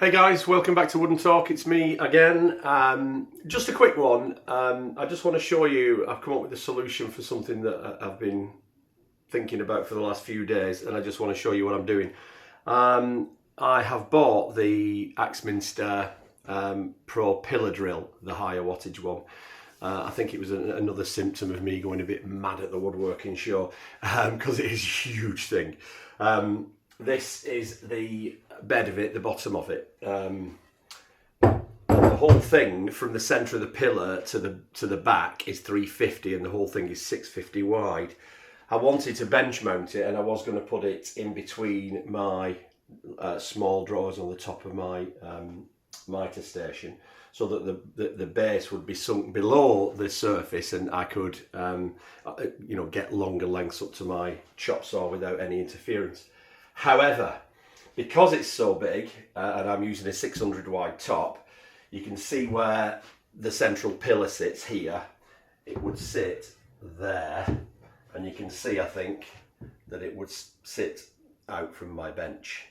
Hey guys, welcome back to Wooden Talk. It's me again. Just a quick one. I just want to show you, I've come up with a solution for something that I've been thinking about for the last few days, and I just want to show you what I'm doing. I have bought the Axminster Pro Pillar drill, the higher wattage one. I think it was another symptom of me going a bit mad at the woodworking show, because it is a huge thing. This is the bed of it, the bottom of it. The whole thing from the centre of the pillar to the back is 350, and the whole thing is 650 wide. I wanted to bench mount it, and I was going to put it in between my small drawers on the top of my mitre station, so that the base would be sunk below the surface, and I could get longer lengths up to my chop saw without any interference. However, because it's so big and I'm using a 600 wide top, you can see where the central pillar sits here. It would sit there, and you can see, I think, that it would sit out from my bench,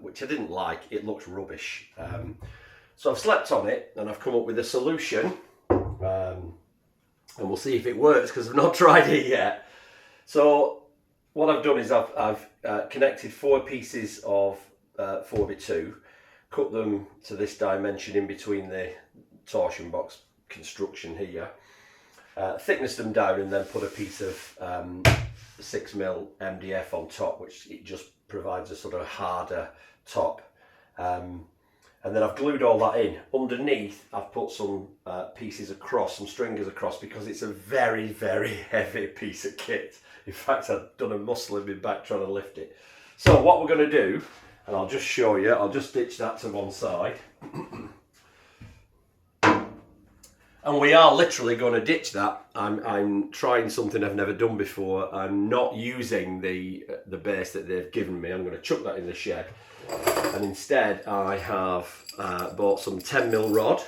which I didn't like. It looks rubbish. So I've slept on it, and I've come up with a solution, and we'll see if it works, because I've not tried it yet. So what I've done is I've connected 4 pieces of 4x2, cut them to this dimension in between the torsion box construction here, thicknessed them down, and then put a piece of 6mm MDF on top, which it just provides a sort of harder top. And then I've glued all that in. Underneath, I've put some pieces across, some stringers across, because it's a very, very heavy piece of kit. In fact, I've done a muscle in my back trying to lift it. So what we're going to do, and I'll just show you, I'll just ditch that to one side. And we are literally going to ditch that. I'm trying something I've never done before. I'm not using the base that they've given me. I'm going to chuck that in the shed. And instead I have bought some 10mm rod,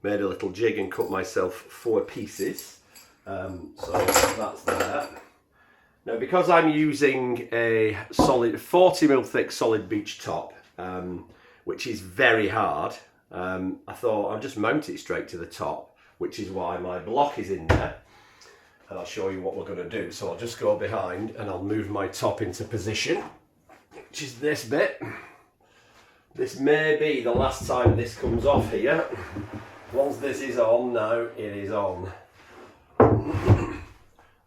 made a little jig and cut myself 4 pieces. So that's there. Now, because I'm using a solid 40mm thick solid beech top, which is very hard, I thought I'll just mount it straight to the top, which is why my block is in there. And I'll show you what we're going to do. So I'll just go behind and I'll move my top into position, which is this bit. This may be the last time this comes off here. Once this is on, now it is on.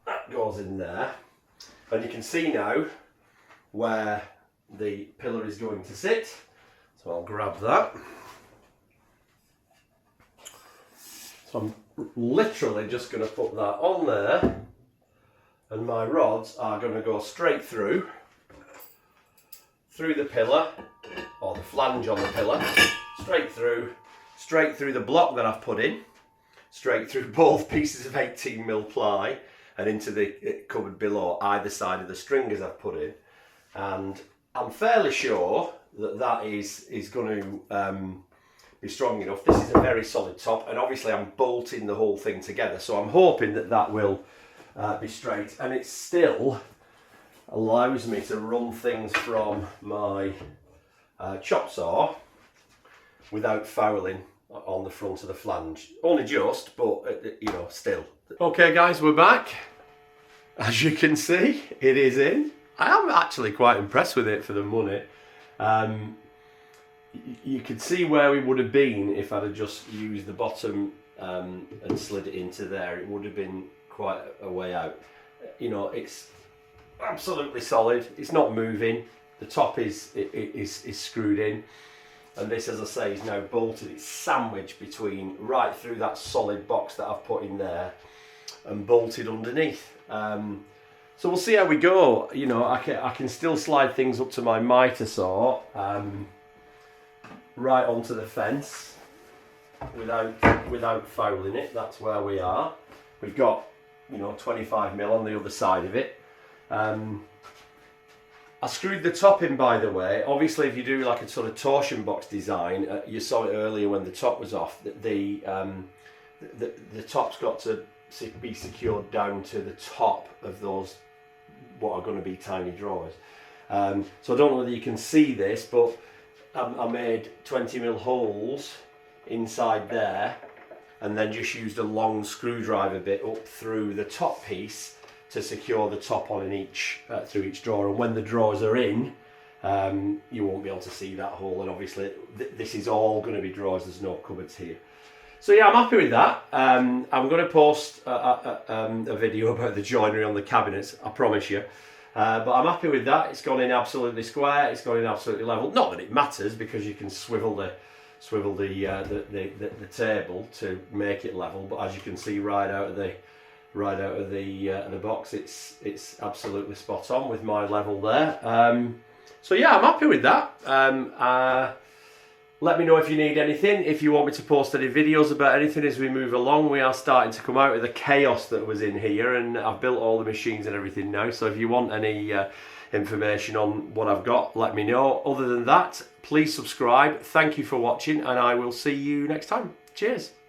That goes in there. And you can see now where the pillar is going to sit. So I'll grab that. So I'm literally just going to put that on there, and my rods are going to go straight through the pillar, or the flange on the pillar, straight through the block that I've put in, straight through both pieces of 18mm ply, and into the cupboard below, either side of the stringers I've put in. And I'm fairly sure that is going to be strong enough. This is a very solid top, and obviously I'm bolting the whole thing together, so I'm hoping that will be straight, and it still allows me to run things from my chop saw without fouling on the front of the flange. Only just, but still. Okay guys, we're back. As you can see, it is in. I am actually quite impressed with it for the money. You could see where we would have been if I'd have just used the bottom and slid it into there. It would have been quite a way out. It's absolutely solid. It's not moving. The top is screwed in, and this, as I say, is now bolted. It's sandwiched between, right through that solid box that I've put in there, and bolted underneath. So we'll see how we go. I can still slide things up to my mitre saw, right onto the fence without fouling it. That's where we are. We've got 25mm on the other side of it. I screwed the top in, by the way. Obviously, if you do like a sort of torsion box design, you saw it earlier when the top was off, the top's got to be secured down to the top of those, what are going to be tiny drawers. So I don't know whether you can see this, but I made 20mm holes inside there, and then just used a long screwdriver bit up through the top piece to secure the top on in each through each drawer. And when the drawers are in, you won't be able to see that hole, and obviously this is all going to be drawers, there's no cupboards here. So yeah, I'm happy with that. I'm going to post a video about the joinery on the cabinets, I promise you. But I'm happy with that. It's gone in absolutely square, it's gone in absolutely level. Not that it matters, because you can swivel the table to make it level, but as you can see right out of the box, it's absolutely spot on with my level there. So yeah, I'm happy with that. Let me know if you need anything, if you want me to post any videos about anything as we move along. We are starting to come out of the chaos that was in here, and I've built all the machines and everything now, so if you want any information on what I've got, let me know. Other than that, please subscribe. Thank you for watching, and I will see you next time. Cheers.